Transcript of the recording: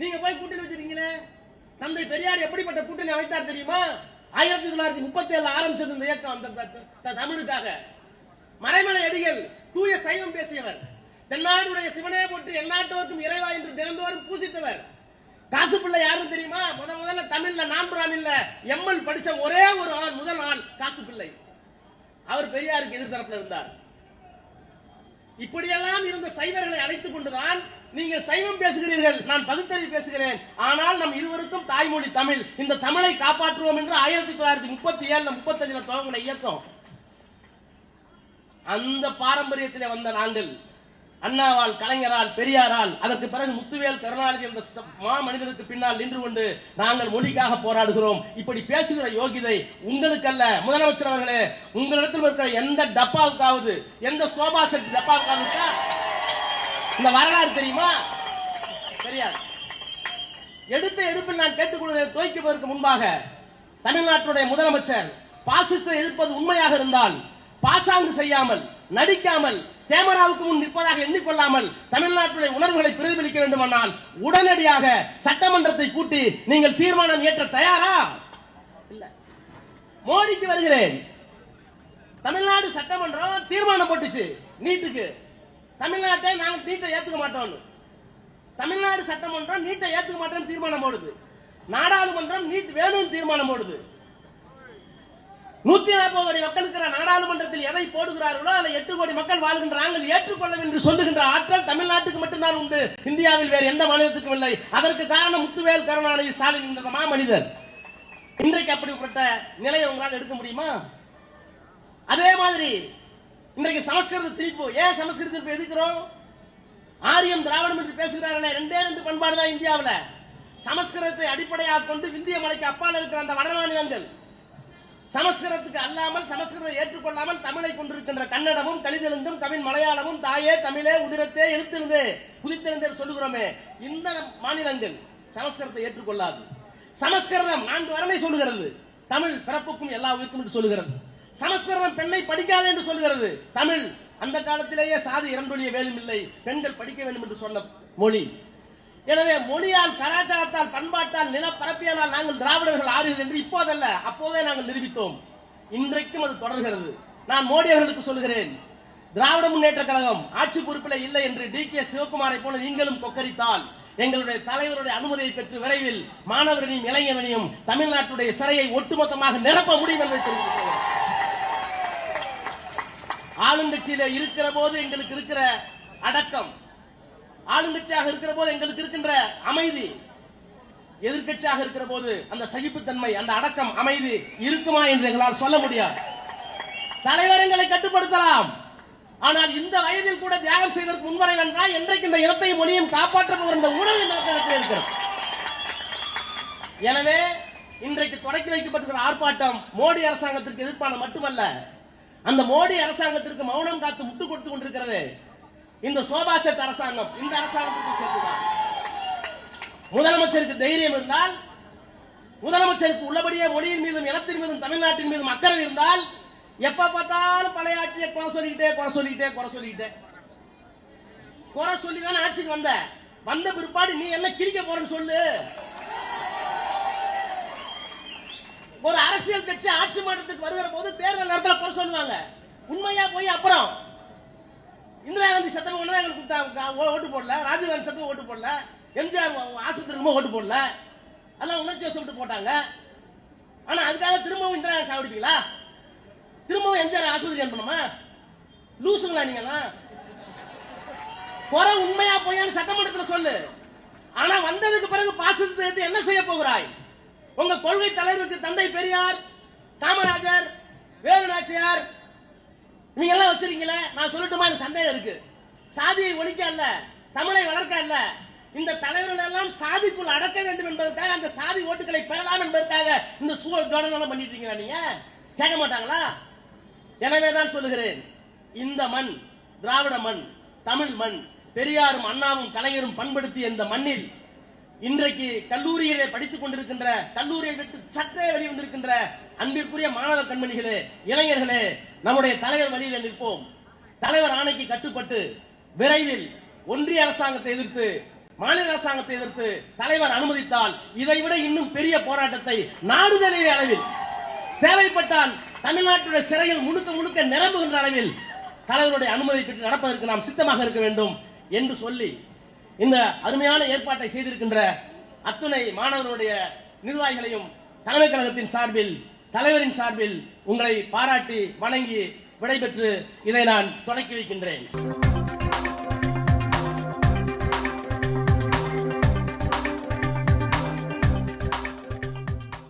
நீங்க போய் கூட்டணி வச்சிருக்கீங்களே. தந்தை பெரியார் எப்படிப்பட்ட கூட்டணி அமைத்தார் தெரியுமா? 1937 ஆரம்பிச்சது இந்த இயக்கம் அந்த தமிழுக்காக. மறைமலை அடிகள் தூய சைவம் பேசியவர். தென்னாடுடைய சிவனே போட்டு எந்நாட்டோருக்கும் இறைவா என்று தினந்தோறும் பூசித்தவர். காசுப்பிள்ளை யாரும் தெரியுமா? முதல்ல தமிழ்ல நான்குராமில்ல எம்எல் படிச்ச ஒரே ஒரு ஆள், முதல் ஆள் காசுப்பிள்ளை. அவர் பெரியாருக்கு எதிர்த்தரப்பில் இருந்தார். இப்படியெல்லாம் இருந்த சைவர்களை அழைத்துக் கொண்டுதான் நீங்கள் சைவம் பேசுகிறீர்கள், நான் பகுத்தறிவு பேசுகிறேன். ஆனால் நம் இருவருக்கும் தாய்மொழி தமிழ், இந்த தமிழை காப்பாற்றுவோம் என்று 1937 35 துவங்கின இயக்கம். அந்த பாரம்பரியத்திலே வந்த நாங்கள் அண்ணாவால், கலைஞரால், பெரியாரால், அதற்கு பிறகு முத்துவேல், கருணாநிதி என்ற மனிதருக்கு பின்னால் நின்று கொண்டு நாங்கள் மொழிக்காக போராடுகிறோம். இப்படி பேசுகிற யோகிதை உங்களுக்கு அல்ல. முதலமைச்சர் அவர்களே, உங்களிடத்தில் இருக்கிற எந்த டப்பாவுக்காவது, எந்த சோபா செட் டப்பாவுக்காவது இந்த வரலாறு தெரியுமா? தெரியாது. எடுத்த எடுப்பில் நான் கேட்டுக்கொள்வதை துவக்குவதற்கு முன்பாக தமிழ்நாட்டுடைய முதலமைச்சர் பாசிசத்தை எதிர்ப்பது உண்மையாக இருந்தால் பாசாங்கு செய்யாமல், நடிக்காமல், கேமராவுக்கு முன் நிற்பதாக எண்ணிக்கொள்ளாமல் தமிழ்நாட்டுடைய உணர்வுகளை பிரதிபலிக்க வேண்டுமானால் உடனடியாக சட்டமன்றத்தை கூட்டி நீங்கள் தீர்மானம் ஏற்ற தயாரா? இல்ல. மோடிக்கு வருகிறேன். தமிழ்நாடு சட்டமன்றம் தீர்மானம் போட்டுச்சு நீட்டுக்கு. தமிழ்நாட்டை நாங்கள் நீட்டை ஏத்துக்க மாட்டோம். தமிழ்நாடு சட்டமன்றம் நீட்டை ஏத்துக்க மாட்டோம் தீர்மானம் போடுது. நாடாளுமன்றம் நீட் வேணும் தீர்மானம் போடுது. 140 கோடி மக்கள் இருக்கிற நாடாளுமன்றத்தில் எதை போடுகிறார்களோ அதில் 8 கோடி மக்கள் வாழ்கின்ற நாங்கள் ஏற்றுக்கொள்ளும் என்று சொல்லுகின்ற ஆற்றல் தமிழ்நாட்டுக்கு மட்டும்தான் உண்டு. இந்தியாவில் வேறு எந்த மாநிலத்துக்கும் இல்லை. அதற்கு காரணம் முத்துவேல், கருணாநிதி, ஸ்டாலின் என்ற மாமனிதர். இன்றைக்கு அப்படிப்பட்ட நிலையை உங்களால் எடுக்க முடியுமா? அதே மாதிரி இன்றைக்கு சமஸ்கிருத தீர்ப்பு. ஏன் சமஸ்கிருத தீர்ப்பு எதுக்கிறோம்? ஆரியம் திராவிடம் என்று பேசுகிறார்களே, 2 பண்பாடு தான் இந்தியாவில். சமஸ்கிருதத்தை அடிப்படையாக கொண்டு விந்திய மலைக்கு அப்பால் இருக்கிற அந்த வட மாநிலங்கள் சமஸ்கிருதத்துக்கு அல்லாமல், சமஸ்கிருதத்தை ஏற்றுக்கொள்ளாமல் தமிழை கொண்டிருக்கின்ற கன்னடமும், கலிதெலுங்கும், கவின் மலையாளமும், தாயே தமிழே உதிரத்தே எழுத்திருந்தே புதித்திருந்தே சொல்லுகிறோமே, இந்த மாநிலங்கள் சமஸ்கிருதத்தை ஏற்றுக்கொள்ளாது. சமஸ்கிருதம் 4 வரனை சொல்லுகிறது. தமிழ் பிறப்புக்கும் எல்லா உயிர்க்கும் சொல்லுகிறது. சமஸ்கிருதம் பெண்ணை படிக்காது என்று சொல்லுகிறது. தமிழ் அந்த காலத்திலேயே சாதி இரண்டொழிய வேலும் இல்லை, பெண்கள் படிக்க வேண்டும் என்று சொன்ன மொழி. எனவே மொழியால், கலாச்சாரத்தால், பண்பாட்டால், நிலப்பரப்பியலால் நாங்கள் திராவிடர்கள் ஆறுகள் என்று இப்போதல்ல, அப்போதே நாங்கள் நிரூபித்தோம். இன்றைக்கும் அது தொடர்கிறது. நான் மோடி அவர்களுக்கு சொல்கிறேன், திராவிட முன்னேற்ற கழகம் ஆட்சி பொறுப்பில் இல்லை என்று DK சிவகுமாரை போல நீங்களும் கொக்கரித்தால் எங்களுடைய தலைவருடைய அனுமதியை பெற்று விரைவில் மாணவர்களையும் இளைஞர்களையும் தமிழ்நாட்டுடைய சிறையை ஒட்டுமொத்தமாக நிரப்ப முடியும் என்பதை தெரிவிக்கிறேன். ஆளுங்கட்சியில இருக்கிற போது எங்களுக்கு இருக்கிற அடக்கம், ஆளுங்கட்சியாக இருக்கிற போது எங்களுக்கு இருக்கின்ற அமைதி, எதிர்கட்சியாக இருக்கிற போது அந்த சகிப்புத்தன்மை, அந்த அடக்கம், அமைதி இருக்குமா என்று எங்களால் சொல்ல முடியாது. தலைவர் எங்களை கட்டுப்படுத்தலாம், ஆனால் இந்த வயதில் கூட தியாகம் செய்வதற்கு முன்வரை வென்றால் என்றைக்கு இந்த இனத்தை மொழியும் காப்பாற்றுவதற்கு இந்த உணர்வு இந்த இருக்கிறது. எனவே இன்றைக்கு தொடக்கி வைக்கப்பட்டிருக்கிற ஆர்ப்பாட்டம் மோடி அரசாங்கத்திற்கு எதிர்ப்பான மட்டுமல்ல, அந்த மோடி அரசாங்கத்திற்கு மௌனம் காத்து முட்டு கொடுத்துக் கொண்டிருக்கிறது இந்த சோபா செட் அரசாங்கம். இந்த அரசாங்கத்துக்கு சேர்த்துதான். முதலமைச்சருக்கு தைரியம் இருந்தால், முதலமைச்சருக்கு உள்ளபடியே மொழியின் மீதும், இனத்தின் மீதும், தமிழ்நாட்டின் மீதும் அக்கறை இருந்தால், எப்ப பார்த்தாலும் பழைய ஆட்சியை குறை சொல்லிதானே ஆட்சிக்கு வந்த பிற்பாடு நீ என்ன கிழிக்க போறன்னு சொல்லு. ஒரு அரசியல் கட்சி ஆட்சி மாற்றத்துக்கு வருகிற போது தேர்தல் நேரத்தில் குறை சொல்லுவாங்க. உண்மையா போய் அப்புறம் இந்திரா காந்தி சத்தம் ஒண்ணு எங்களுக்கு ஓட்டு போடல, ராஜீவ்காந்தி சத்தம் ஓட்டு போடல, எம்ஜிஆர் ஆஸ்பத்திரி ஓட்டு போடல, அதெல்லாம் உணர்ச்சி வசப்பட்டு போட்டாங்க. ஆனா அதுக்காக திரும்பவும் இந்திரா காந்தி சாப்பிடுவீங்களா? திரும்பவும் எம்ஜிஆர் ஆஸ்பத்திரி அனுப்பணுமா? லூசுங்களா நீங்களா? குறை உண்மையா போயான்னு சட்டமன்றத்தில் சொல்லு. ஆனா வந்ததுக்கு பிறகு பாசிசத்தை எடுத்து என்ன செய்ய போகிறாய்? உங்க கொள்கை தலைவருக்கு தந்தை பெரியார், காமராஜர், வேலு நாச்சியார் நீங்க எல்லாம் வச்சிருக்கீங்களே, நான் சொல்லட்டுமா? எனக்கு சந்தேகம் இருக்கு. சாதியை ஒழிக்க அல்ல, தமிழை வளர்க்க அல்ல, இந்த தலைவர்கள் எல்லாம் சாதிக்குள் அடக்க வேண்டும் என்பதற்காக, அந்த சாதி ஓட்டுகளை பெறலாம் என்பதற்காக இந்த சூழல் பண்ணிட்டு இருக்கீங்க. நீங்க கேட்க மாட்டாங்களா? எனவேதான் சொல்லுகிறேன், இந்த மண் திராவிட மண், தமிழ் மண், பெரியாரும் அண்ணாவும் கலைஞரும் பண்படுத்திய இந்த மண்ணில் இன்றைக்கு கல்லூரியிலே படித்துக் கொண்டிருக்கின்ற, கல்லூரியை விட்டு சற்றே வெளிவந்திருக்கின்ற அன்பிற்குரிய மாணவ கண்மணிகளே, இளைஞர்களே, நம்முடைய தலைவர் வழியில் நிற்போம். தலைவர் ஆணைக்கு கட்டுப்பட்டு விரைவில் ஒன்றிய அரசாங்கத்தை எதிர்த்து, மாநில அரசாங்கத்தை எதிர்த்து தலைவர் அனுமதித்தால் இதைவிட இன்னும் பெரிய போராட்டத்தை நாடு தழுவிய அளவில் தேவைப்பட்டால் தமிழ்நாட்டுடைய சிறையில் முழுக்க நிரம்புகின்ற அளவில் தலைவருடைய அனுமதி பெற்று நடப்பதற்கு நாம் சித்தமாக இருக்க வேண்டும் என்று சொல்லி இந்த அருமையான ஏற்பாட்டை செய்திருக்கின்ற அத்துணை மாணவர்களுடைய நிர்வாகிகளையும் தலைமை கழகத்தின் சார்பில் தலைவரின் சார்பில் உங்களை பாராட்டி வணங்கி விடைபெற்று இதை நான் தொடக்கி வைக்கின்றேன்.